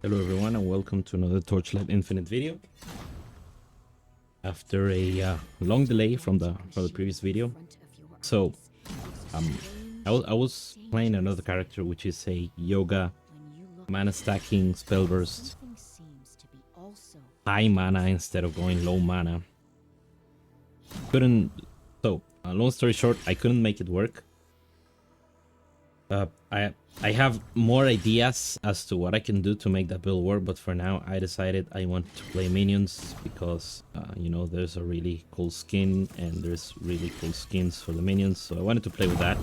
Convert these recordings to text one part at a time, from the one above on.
Hello everyone and welcome to another Torchlight Infinite video. After a long delay from the previous video, so I was playing another character which is a yoga mana stacking spell burst, high mana instead of going low mana. Long story short, I couldn't make it work. I have more ideas as to what I can do to make that build work, but for now I decided I want to play minions because you know, there's a really cool skin and there's really cool skins for the minions, so I wanted to play with that.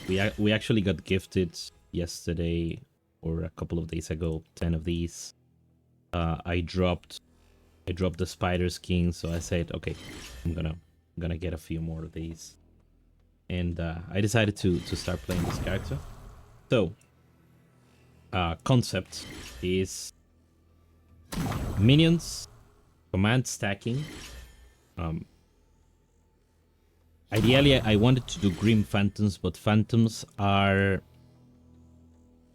We actually got gifted yesterday or a couple of days ago 10 of these. I dropped the spider skin, so I said okay, I'm gonna get a few more of these. And I decided to start playing this character. So, concept is minions, command stacking. Ideally, I wanted to do Grim Phantoms, but Phantoms they're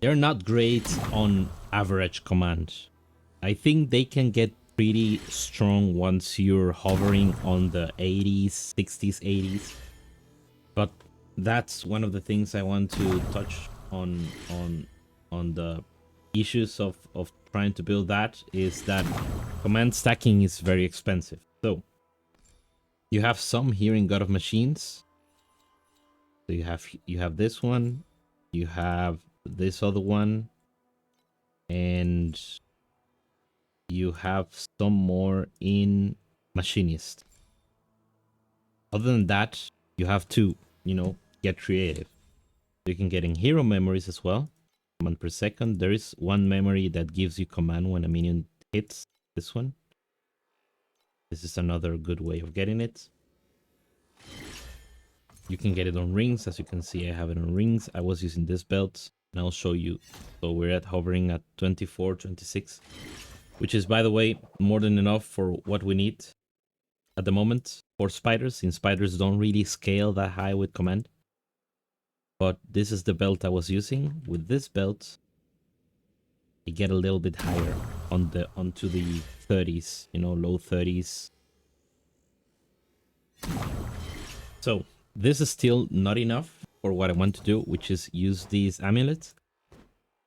not great on average command. I think they can get pretty strong once you're hovering on the 80s, 60s, 80s. But that's one of the things I want to touch on the issues of trying to build that, is that command stacking is very expensive. So you have some here in God of Machines. So you have this one, you have this other one, and you have some more in Machinist. Other than that, you have to, you know, get creative. You can get in hero memories as well. Command per second. There is one memory that gives you command when a minion hits. This one. This is another good way of getting it. You can get it on rings. As you can see, I have it on rings. I was using this belt, and I'll show you. So we're hovering at 24, 26, which is, by the way, more than enough for what we need at the moment for spiders, since spiders don't really scale that high with command. But this is the belt I was using. With this belt, you get a little bit higher onto the 30s, you know, low 30s. So this is still not enough for what I want to do, which is use these amulets.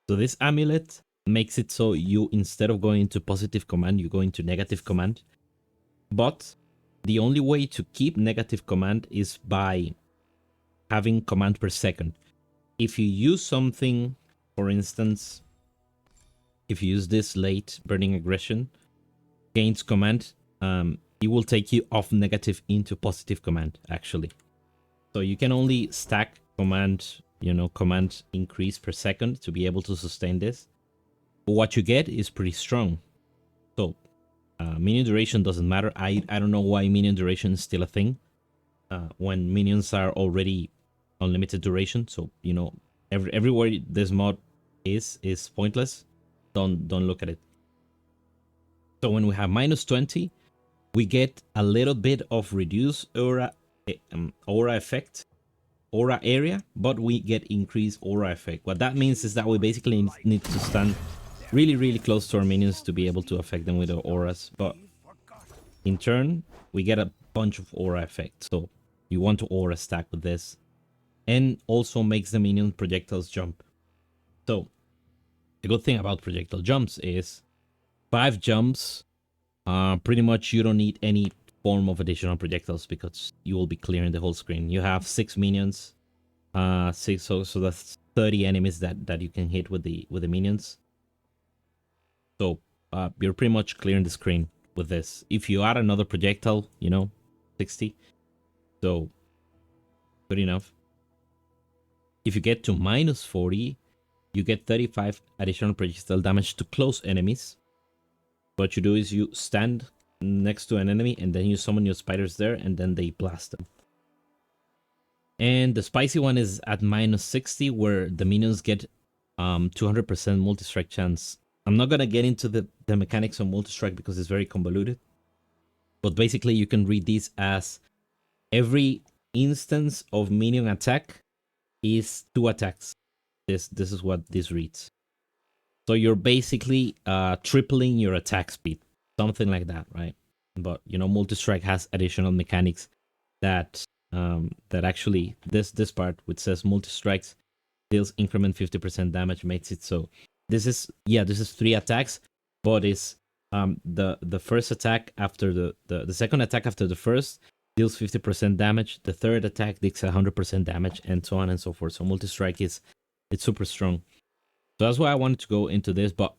So this amulet makes it so you, instead of going into positive command, you go into negative command. But the only way to keep negative command is by having command per second. If you use something, for instance, if you use this late burning aggression, gains command, it will take you off negative into positive command, actually. So you can only stack command, you know, command increase per second to be able to sustain this. But what you get is pretty strong. So minion duration doesn't matter. I don't know why minion duration is still a thing when minions are already unlimited duration. So, you know, everywhere this mod is pointless. Don't look at it. So when we have minus 20, we get a little bit of reduced aura effect, aura area, but we get increased aura effect. What that means is that we basically need to stand really close to our minions to be able to affect them with our auras, but in turn we get a bunch of aura effect. So you want to aura stack with this, and also makes the minion projectiles jump. So the good thing about projectile jumps is 5 jumps, pretty much you don't need any form of additional projectiles because you will be clearing the whole screen. You have 6 minions, 6, so that's 30 enemies that you can hit with the minions. So you're pretty much clearing the screen with this. If you add another projectile, you know, 60. So good enough. If you get to minus 40, you get 35 additional projectile damage to close enemies. What you do is you stand next to an enemy and then you summon your spiders there and then they blast them. And the spicy one is at minus 60, where the minions get 200% multi-strike chance. I'm not gonna get into the mechanics of multi-strike because it's very convoluted. But basically you can read these as every instance of minion attack is 2 attacks. This is what this reads. So you're basically tripling your attack speed, something like that, right? But you know, multi-strike has additional mechanics that that actually this part which says multi-strikes deals increment 50% damage makes it so this is this is 3 attacks, but it's the first attack after the second attack after the first deals 50% damage, the third attack deals 100% damage, and so on and so forth. So multi-strike it's super strong. So that's why I wanted to go into this, but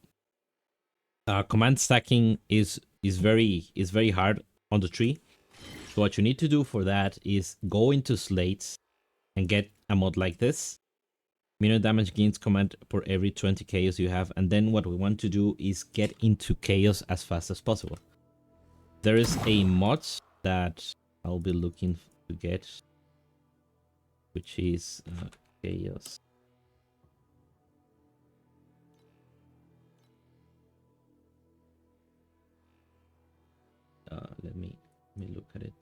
command stacking is very hard on the tree. So what you need to do for that is go into slates and get a mod like this. Minor damage gains command for every 20 chaos you have, and then what we want to do is get into chaos as fast as possible. There is a mod that I'll be looking to get, which is chaos. Let me look at it.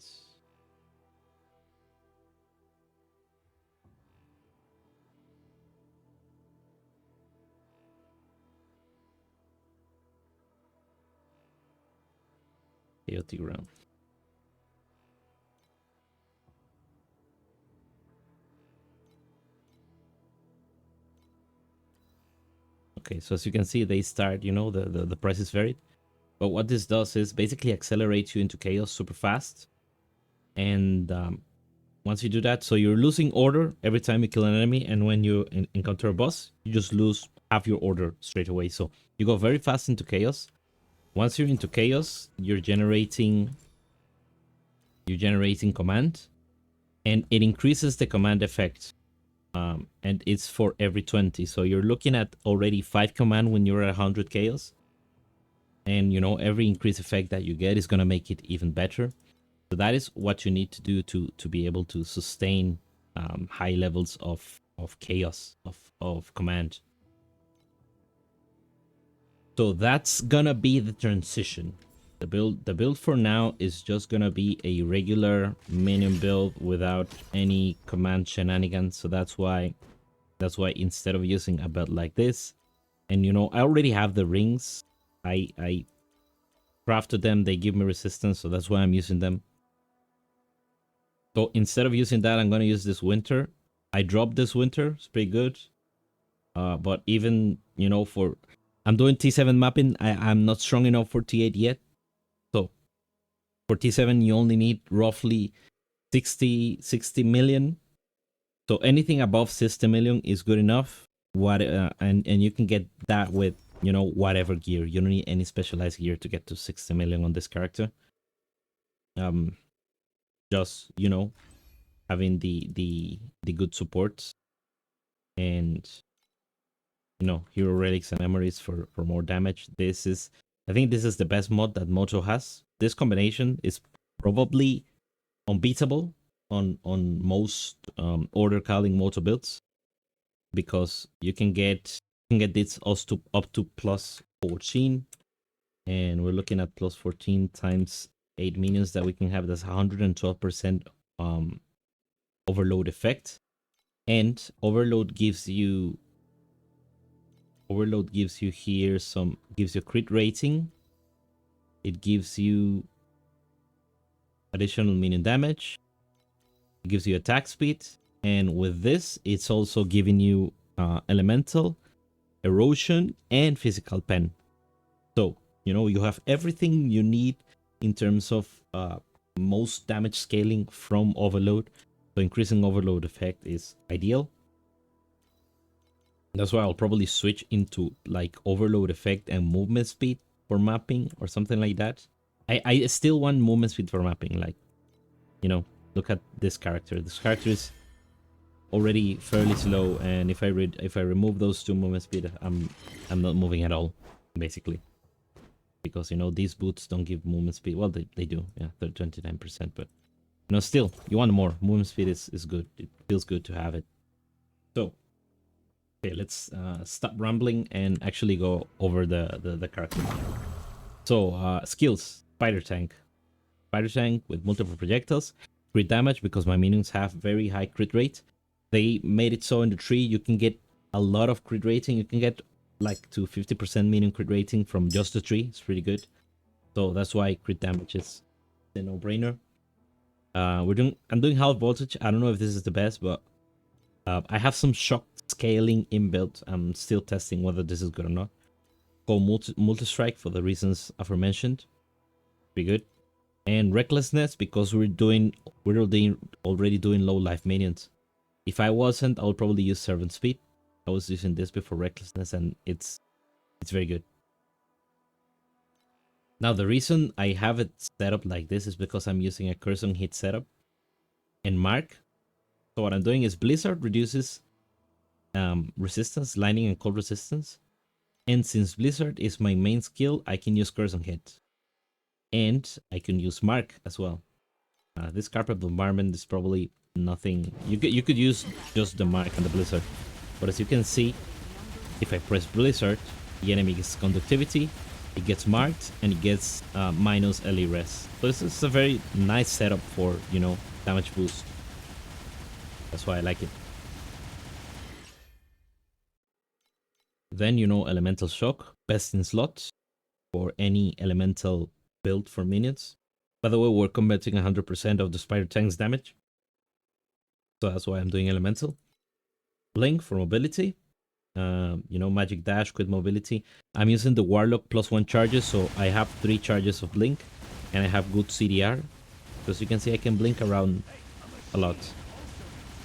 Chaotic round. Okay, so as you can see, they start, you know, the price is varied. But what this does is basically accelerates you into chaos super fast. And once you do that, so you're losing order every time you kill an enemy, and when you encounter a boss, you just lose half your order straight away. So you go very fast into chaos. Once you're into chaos, you're generating command, and it increases the command effect. And it's for every 20. So you're looking at already 5 command when you're at 100 chaos. And you know, every increase effect that you get is gonna make it even better. So that is what you need to do to be able to sustain high levels of chaos of command. So that's gonna be the transition. The build for now is just gonna be a regular minion build without any command shenanigans. So that's why instead of using a build like this, and you know, I already have the rings. I crafted them, they give me resistance, so that's why I'm using them. So instead of using that, I'm gonna use this winter. I dropped this winter, it's pretty good. But even, you know, for I'm doing T7 mapping, I'm not strong enough for T8 yet. So for T7 you only need roughly 60 million. So anything above 60 million is good enough. And you can get that with, you know, whatever gear. You don't need any specialized gear to get to 60 million on this character. Just, you know, having the good support and, you know, hero relics and memories for more damage. I think this is the best mod that Moto has. This combination is probably unbeatable on most order calling Moto builds, because you can get this also up to plus 14, and we're looking at plus 14 times 8 minions that we can have. That's 112% overload effect. And overload gives you here gives you crit rating. It gives you additional minion damage. It gives you attack speed, and with this, it's also giving you elemental, erosion, and physical pen. So, you know, you have everything you need in terms of most damage scaling from overload. So increasing overload effect is ideal. That's why I'll probably switch into like overload effect and movement speed for mapping or something like that. I still want movement speed for mapping. Like, you know, look at this character. This character is already fairly slow, and if I remove those 2 movement speed, I'm not moving at all, basically. Because, you know, these boots don't give movement speed. Well, they do, yeah, they're 29%, but, you know, still, you want more. Movement speed is good. It feels good to have it. So, okay, let's stop rambling and actually go over the character. So, skills. Spider Tank. Spider Tank with multiple projectiles. Crit damage, because my minions have very high crit rate. They made it so in the tree you can get a lot of crit rating. You can get like to 50% minion crit rating from just the tree. It's pretty good. So that's why crit damage is a no-brainer. I'm doing half voltage. I don't know if this is the best, but I have some shock scaling inbuilt. I'm still testing whether this is good or not. Called multi-strike for the reasons aforementioned. Pretty good. And recklessness because we're already doing low life minions. If I wasn't, I would probably use servant speed. I was using this before recklessness, and it's very good. Now the reason I have it set up like this is because I'm using a curse on hit setup and mark. So what I'm doing is Blizzard reduces resistance, lightning and cold resistance. And since Blizzard is my main skill, I can use curse on hit. And I can use mark as well. This carpet bombardment is probably nothing. You could use just the mark and the Blizzard. But as you can see, if I press Blizzard, the enemy gets conductivity, it gets marked, and it gets minus LE res. So this is a very nice setup for, you know, damage boost. That's why I like it. Then, you know, Elemental Shock, best in slots for any elemental build for minions. By the way, we're combating 100% of the Spider Tank's damage. So that's why I'm doing Elemental. Blink for mobility. You know, Magic Dash, Quick Mobility. I'm using the Warlock +1 charges, so I have 3 charges of Blink. And I have good CDR. Because you can see I can blink around a lot.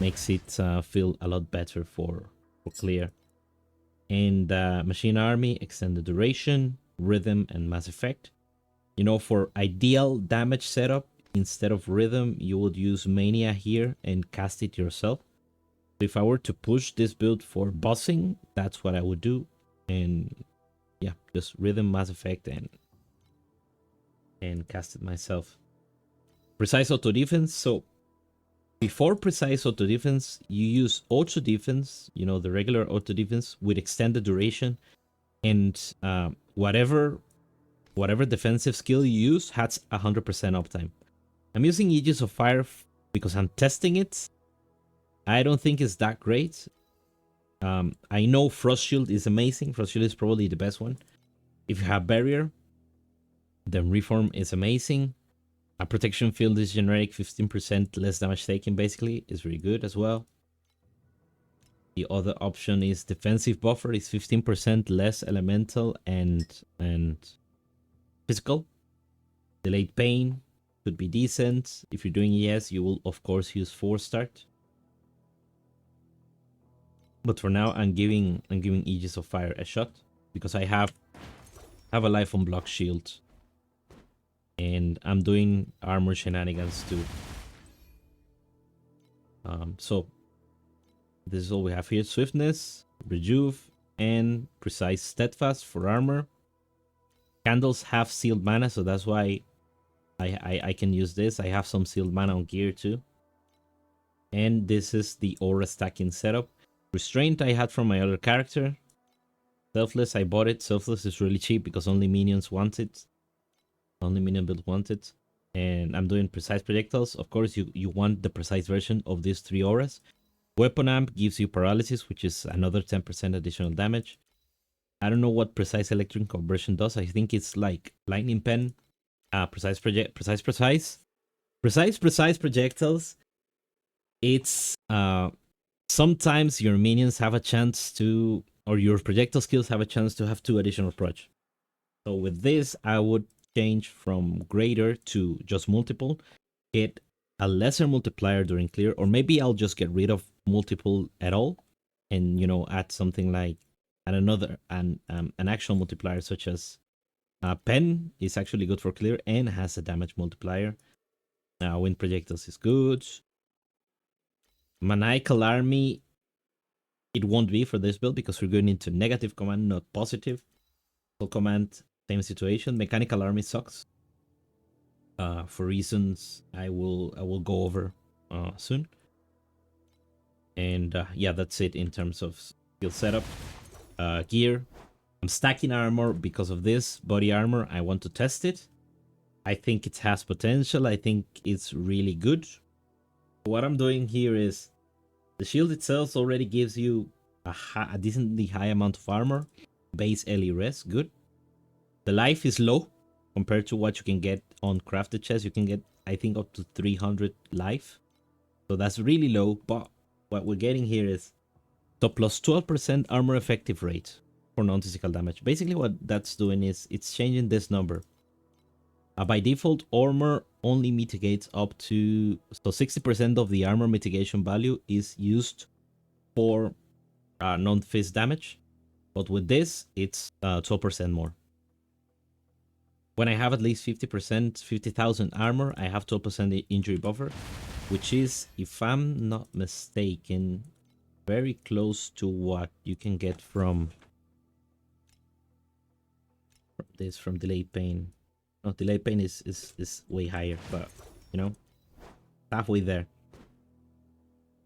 Makes it feel a lot better for clear. And Machine Army, Extended Duration, Rhythm, and Mass Effect. You know, for ideal damage setup, instead of Rhythm, you would use Mania here and cast it yourself. If I were to push this build for bossing, that's what I would do. And yeah, just Rhythm, Mass Effect, and cast it myself. Precise Auto Defense. So before Precise Auto Defense, you use Auto Defense, you know, the regular Auto Defense with extended duration. And whatever defensive skill you use has 100% uptime. I'm using Aegis of Fire because I'm testing it. I don't think it's that great. I know Frost Shield is amazing. Frost Shield is probably the best one. If you have Barrier, then Reform is amazing. A Protection Field is generic, 15% less damage taken basically. Is very good as well. The other option is Defensive Buffer, is 15% less elemental and physical. Delayed Pain could be decent. If you're doing ES, you will of course use 4 start. But for now, I'm giving Aegis of Fire a shot because I have a life on block shield, and I'm doing armor shenanigans too. So this is all we have here: Swiftness, Rejuve, and Precise Steadfast for armor. Candles have sealed mana, so that's why I can use this. I have some sealed mana on gear too. And this is the aura stacking setup. Restraint I had from my other character. Selfless, I bought it. Selfless is really cheap because only minions want it. Only minion build want it. And I'm doing precise projectiles. Of course, you want the precise version of these 3 auras. Weapon Amp gives you paralysis, which is another 10% additional damage. I don't know what precise electric conversion does. I think it's like lightning pen. Precise projectiles. It's sometimes your minions have a chance to, or your projectile skills have a chance to have 2 additional proj. So with this, I would change from greater to just multiple, get a lesser multiplier during clear, or maybe I'll just get rid of multiple at all, and you know, add something like an actual multiplier such as pen is actually good for clear and has a damage multiplier. Wind projectiles is good. Maniacal Army, it won't be for this build because we're going into negative command, not positive. Full command, same situation. Mechanical Army sucks. For reasons I will go over soon. And yeah, that's it in terms of skill setup. Gear. I'm stacking armor because of this body armor. I want to test it. I think it has potential. I think it's really good. What I'm doing here is the shield itself already gives you a decently high amount of armor. Base LE res, good. The life is low compared to what you can get on crafted chests. You can get, I think, up to 300 life. So that's really low, but what we're getting here is the plus 12% armor effective rate for non-physical damage. Basically what that's doing is it's changing this number. By default, armor only mitigates up to... So 60% of the armor mitigation value is used for non-phys damage. But with this, it's 12% more. When I have at least 50%, 50,000 armor, I have 12% injury buffer, which is, if I'm not mistaken, very close to what you can get from this, from delayed pain. No, delayed pain is way higher, but, you know, halfway there.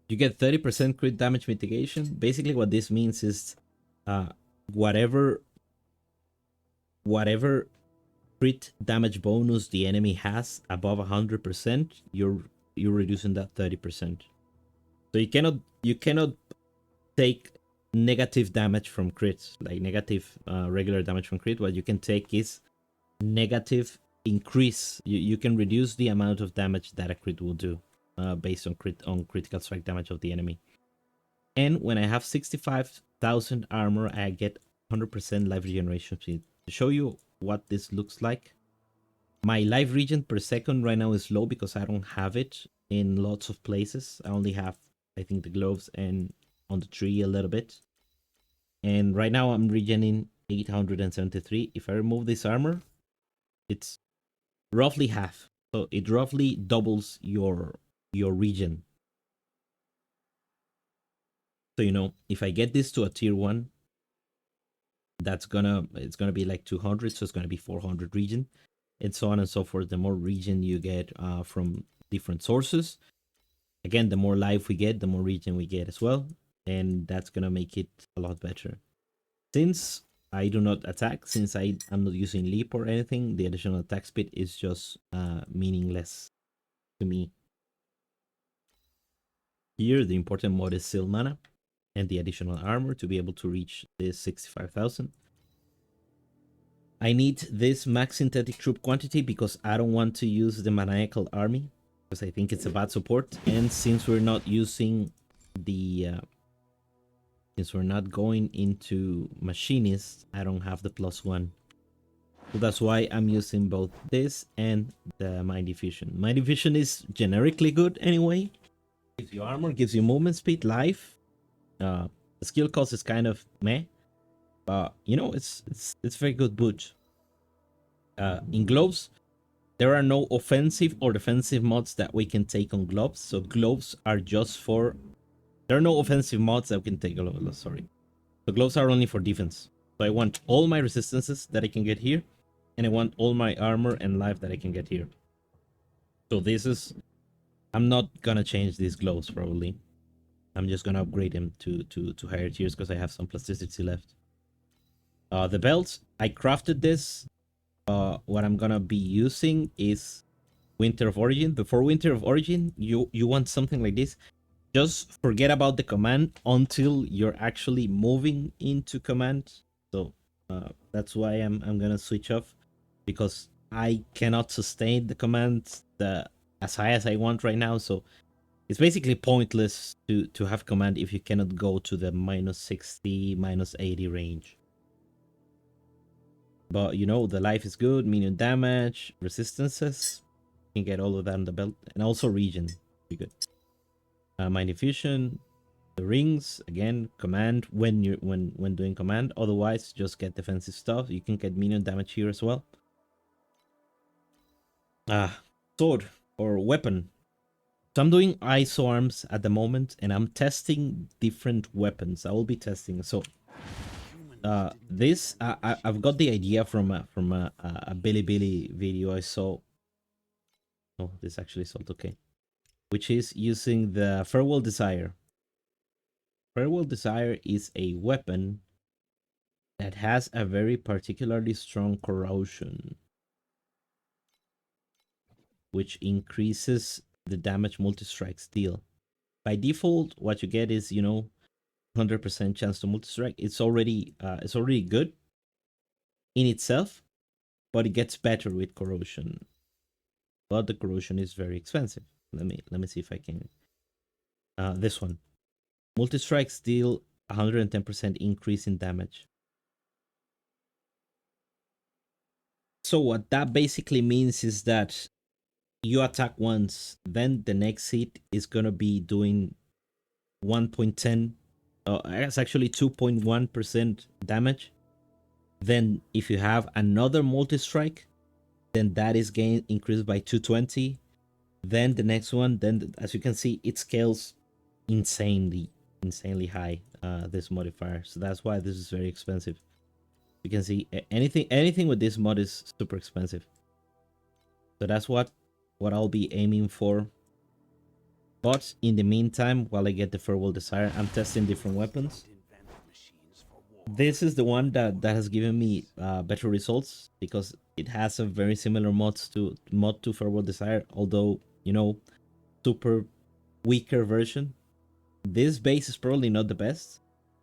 You get 30% crit damage mitigation. Basically, what this means is whatever crit damage bonus the enemy has above 100%, you're reducing that 30%. So you cannot take negative damage from crits, like negative regular damage from crit. What you can take is negative increase. You can reduce the amount of damage that a crit will do based on critical strike damage of the enemy. And when I have 65,000 armor, I get 100% life regeneration speed. To show you what this looks like, my life regen per second right now is low because I don't have it in lots of places. I only have, I think, the gloves and on the tree a little bit. And right now I'm regening 873. If I remove this armor, it's roughly half. So it roughly doubles your regen. So, you know, if I get this to a tier 1, it's gonna be like 200, so it's gonna be 400 regen, and so on and so forth. The more regen you get from different sources, again, the more life we get, the more regen we get as well, and that's gonna make it a lot better. Since I do not attack, since I'm not using leap or anything, the additional attack speed is just meaningless to me. Here, the important mod is Seal Mana and the additional armor to be able to reach this 65,000. I need this max synthetic troop quantity because I don't want to use the maniacal army because I think it's a bad support. And since we're not using the since we're not going into machinist, I don't have the +1. So that's why I'm using both this and the mind diffusion. Mind diffusion is generically good anyway. Gives you armor, gives you movement speed, life. The skill cost is kind of meh, but you know, it's very good boot. In gloves, there are no offensive or defensive mods that we can take on gloves. So gloves are just for... There are no offensive mods that we can take. Sorry. The gloves are only for defense. So I want all my resistances that I can get here, and I want all my armor and life that I can get here. So this is... I'm not gonna change these gloves probably. I'm just gonna upgrade them to higher tiers because I have some plasticity left. The belts, I crafted this. What I'm gonna be using is Winter of Origin. Before Winter of Origin, you want something like this. Just forget about the command until you're actually moving into command. So that's why I'm gonna switch off, because I cannot sustain the command as high as I want right now. So it's basically pointless to have command if you cannot go to the -60, -80 range. But you know, the life is good, minion damage, resistances. You can get all of that on the belt, and also regen. Pretty good. Mind diffusion, the rings, again, command when doing command. Otherwise, just get defensive stuff. You can get minion damage here as well. Sword or weapon. So I'm doing ISO arms at the moment, and I'm testing different weapons. I will be testing. So this I've got the idea from a Bilibili video I saw. Oh, this actually sold okay. Which is using the Farewell Desire. Farewell Desire is a weapon that has a very particularly strong corrosion, which increases the damage multi-strikes deal. By default, what you get is, you know, 100% chance to multi-strike. It's already good in itself, but it gets better with corrosion. But the corrosion is very expensive. Let me see if I can. This one, multi-strikes deal 110% increase in damage. So what that basically means is that you attack once, then the next hit is gonna be doing 1.10. It's actually 2.1% damage. Then if you have another multi-strike, then that is gain increased by 220. Then the next one, then as you can see, it scales insanely high, this modifier. So that's why this is very expensive. You can see anything with this mod is super expensive. So that's what I'll be aiming for. But in the meantime, while I get the Farewell Desire, I'm testing different weapons. This is the one that has given me better results because it has a very similar mod to Farewell Desire, although, you know, super weaker version. This base is probably not the best.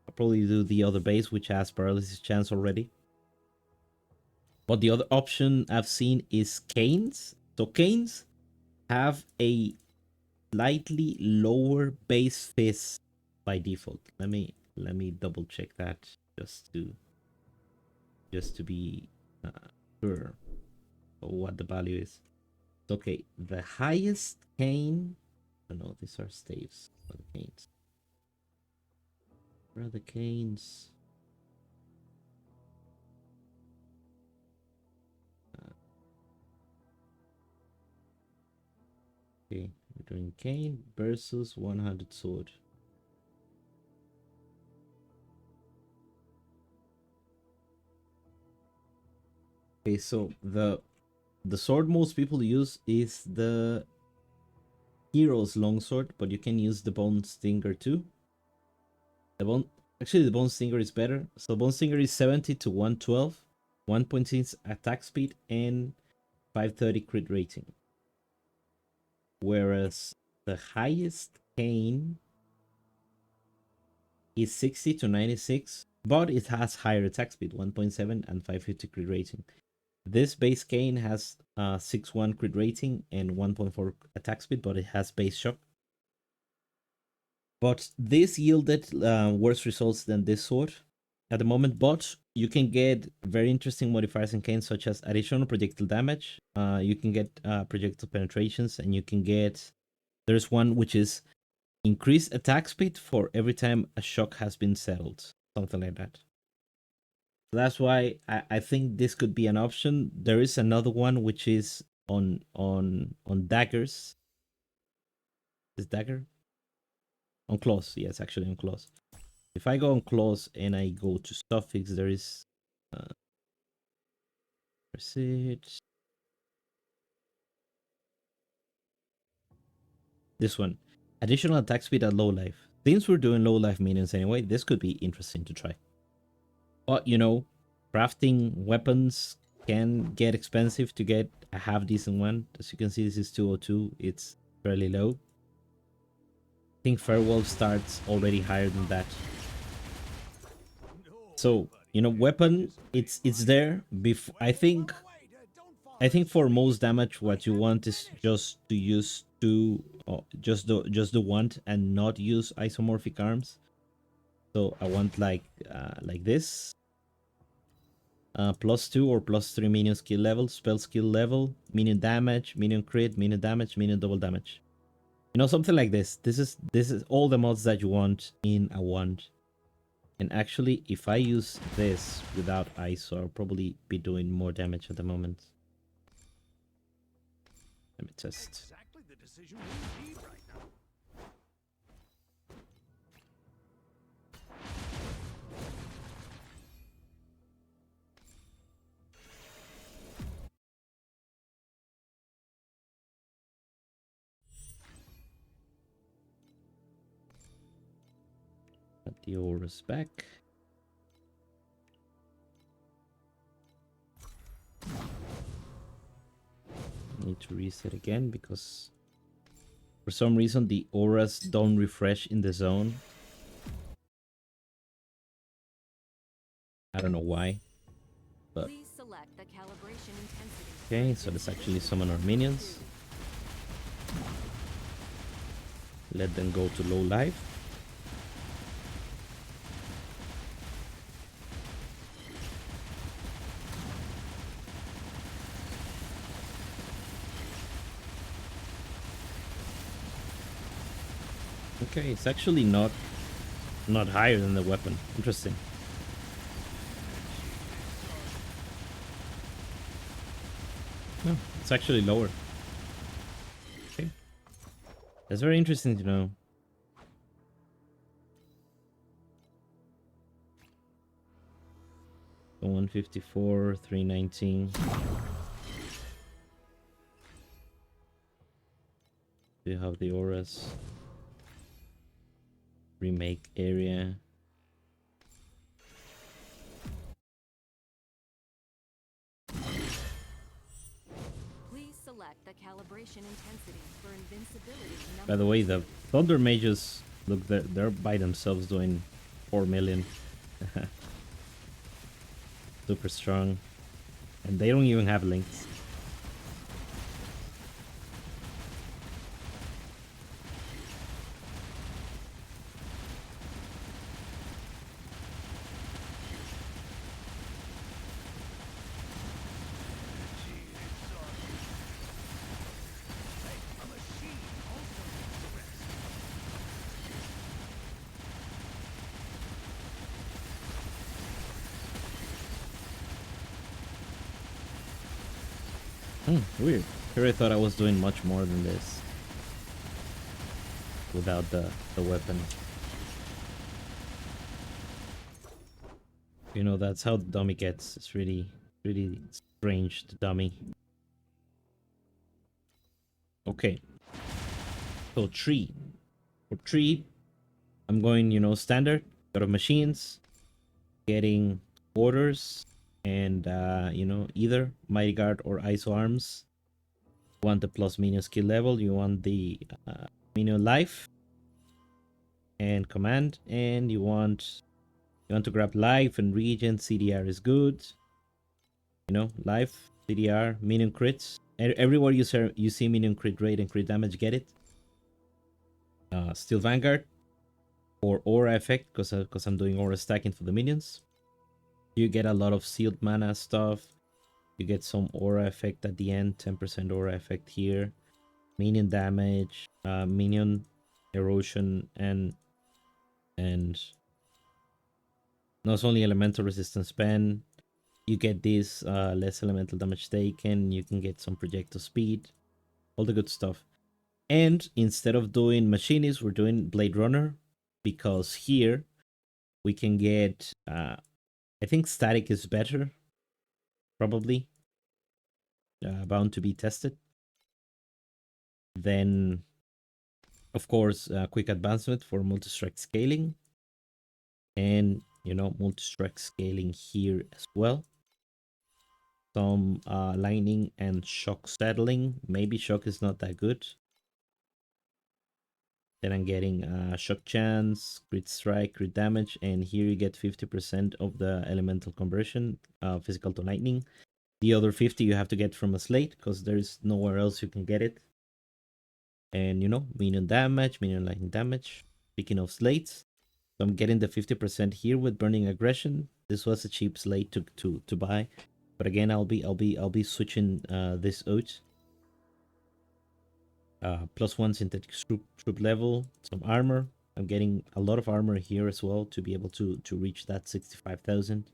I'll probably do the other base, which has paralysis chance already. But the other option I've seen is Canes. So Canes have a slightly lower base fizz by default. Let me double check that just to be sure of what the value is. Okay, the highest cane. Oh no, these are staves. Not the canes. Where are the canes? Okay, we're doing cane versus 100 sword. Okay, so the sword most people use is the Hero's longsword, but you can use the Bone Stinger too. The Bone Stinger is better. So Bone Stinger is 70 to 112, 1.6 attack speed, and 530 crit rating. Whereas the highest cane is 60 to 96, but it has higher attack speed, 1.7 and 550 crit rating. This base cane has 6.1 crit rating and 1.4 attack speed, but it has base shock. But this yielded worse results than this sword at the moment. But you can get very interesting modifiers in canes, such as additional projectile damage. You can get projectile penetrations, and you can get. There's one which is increased attack speed for every time a shock has been settled, something like that. That's why I think this could be an option. There is another one which is on daggers. This dagger on claws, yes, actually on claws. If I go on claws and I go to suffix, there is where's it? This one, additional attack speed at low life. Since we're doing low life minions anyway, this could be interesting to try. But you know, crafting weapons can get expensive to get a half decent one. As you can see, this is 202. It's fairly low. I think Farewell starts already higher than that. So, you know, weapon, it's there. I think for most damage, what you want is just to use just the one and not use isomorphic arms. So I want like this. +2 or +3 minion skill level, spell skill level, minion damage, minion crit, minion damage, minion double damage. You know, something like this. This is all the mods that you want in a wand. And actually, if I use this without ISO, I'll probably be doing more damage at the moment. Let me test. Exactly the decision we need right now. Put the auras back. Need to reset again because for some reason the auras don't refresh in the zone. I don't know why, but Please select the calibration intensity. okay. So let's actually summon our minions. Let them go to low life. Okay, it's actually not higher than the weapon. Interesting. No, it's actually lower. Okay. That's very interesting to know. So 154, 319. Do you have the auras? Remake area. Please select the calibration intensity for invincibility. By the way, the Thunder Mages, look, they're by themselves doing 4 million. Super strong. And they don't even have links. Weird. Here I thought I was doing much more than this without the weapon. You know, that's how the dummy gets. It's really strange, the dummy. Okay. So tree. For tree, I'm going, you know, standard. Got of machines. Getting orders. And, you know, either Mighty Guard or ISO Arms. You want the plus minion skill level. You want the minion life. And command. And you want to grab life and regen. CDR is good. You know, life, CDR, minion crits. Everywhere you see minion crit rate and crit damage, get it. Steel Vanguard or aura effect, because I'm doing aura stacking for the minions. You get a lot of sealed mana stuff. You get some aura effect at the end, 10% aura effect here. Minion damage, minion erosion, and no, it's only elemental resistance pen. You get this less elemental damage taken. You can get some projectile speed, all the good stuff. And instead of doing Machinist, we're doing Blade Runner, because here we can get, I think Static is better, probably, bound to be tested. Then, of course, Quick Advancement for multi-strike scaling. And, you know, multi-strike scaling here as well. Some lightning and shock settling. Maybe shock is not that good. Then I'm getting shock chance, crit strike, crit damage, and here you get 50% of the elemental conversion, physical to lightning. The other 50 you have to get from a slate, because there's nowhere else you can get it. And you know, minion damage, minion lightning damage. Speaking of slates, so I'm getting the 50% here with burning aggression. This was a cheap slate to buy, but again, I'll be switching this out. +1 synthetic troop level, some armor. I'm getting a lot of armor here as well to be able to reach that 65,000.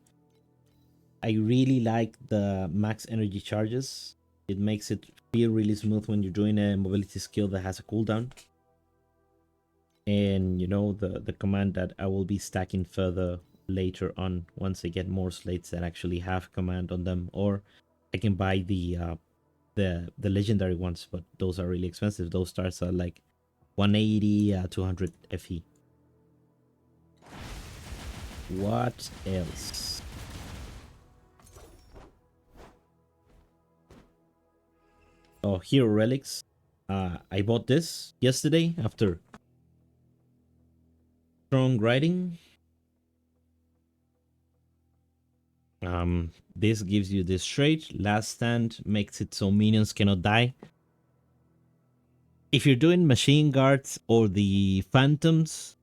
I really like the max energy charges. It makes it feel really smooth when you're doing a mobility skill that has a cooldown. And you know, the command that I will be stacking further later on once I get more slates that actually have command on them, or I can buy the legendary ones, but those are really expensive. Those stars are like 180, 200 FE. What else? Oh, Hero Relics. I bought this yesterday after strong writing. This gives you this trait. Last stand makes it so minions cannot die. If you're doing machine guards or the phantoms,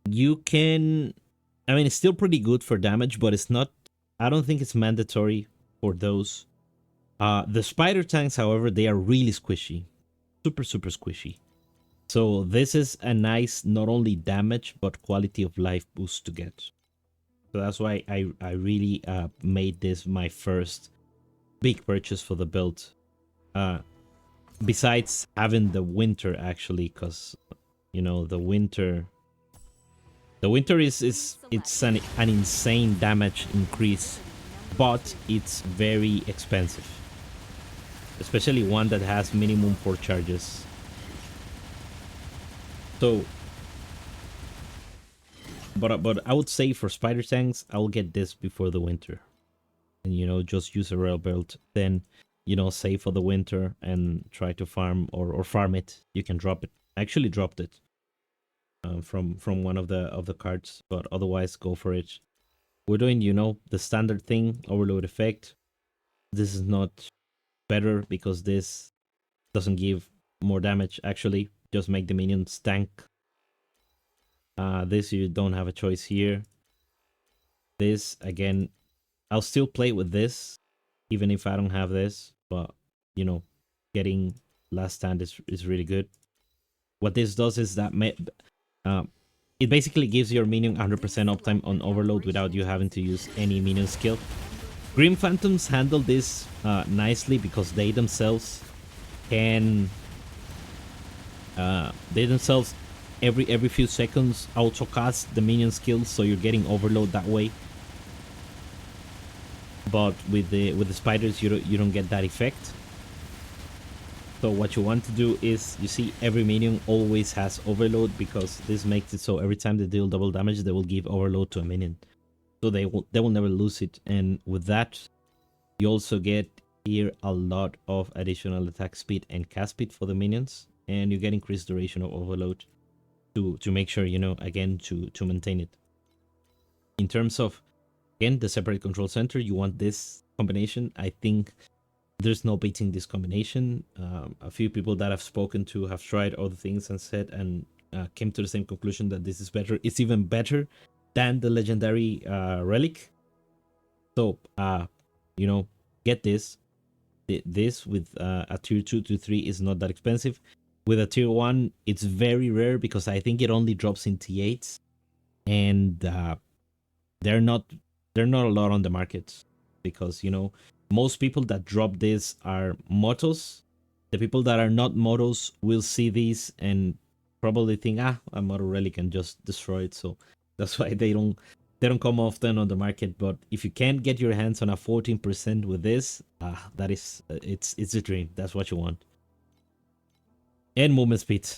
you can. I mean, it's still pretty good for damage, but it's not. I don't think it's mandatory for those. The spider tanks, however, they are really squishy, super squishy. So this is a nice not only damage but quality of life boost to get. So that's why I really made this my first big purchase for the build. Besides having the winter, actually, because you know the winter is it's an insane damage increase, but it's very expensive, especially one that has minimum 4 charges. So but I would say for spider tanks I'll get this before the winter, and you know just use a rail build, then you know save for the winter and try to farm or farm it. You can drop it. I actually dropped it from one of the cards, but otherwise go for it. We're doing, you know, the standard thing, overload effect. This is not better because this doesn't give more damage. Actually, just make the minions tank. This you don't have a choice here. This again, I'll still play with this even if I don't have this, but you know, getting last stand is really good. What this does is that it basically gives your minion 100% uptime on overload without you having to use any minion skill. Grim Phantoms handle this nicely because they themselves can every few seconds auto cast the minion skills, so you're getting overload that way. But with the spiders you don't get that effect. So what you want to do is, you see every minion always has overload because this makes it so every time they deal double damage they will give overload to a minion. So they will never lose it, and with that you also get here a lot of additional attack speed and cast speed for the minions, and you get increased duration of overload to make sure, you know, again to maintain it. In terms of, again, the separate control center, you want this combination. I think there's no beating this combination. A few people that I've spoken to have tried other things and said and came to the same conclusion that this is better. It's even better than the legendary relic. So you know, get this. This with a tier 2 to 3 is not that expensive. With a tier 1 it's very rare because I think it only drops in T8s, and they're not a lot on the market because, you know, most people that drop this are motos. The people that are not motos will see these and probably think, a moto relic and just destroy it. So that's why they don't come often on the market. But if you can't get your hands on a 14% with this, that is it's a dream. That's what you want. And movement speed.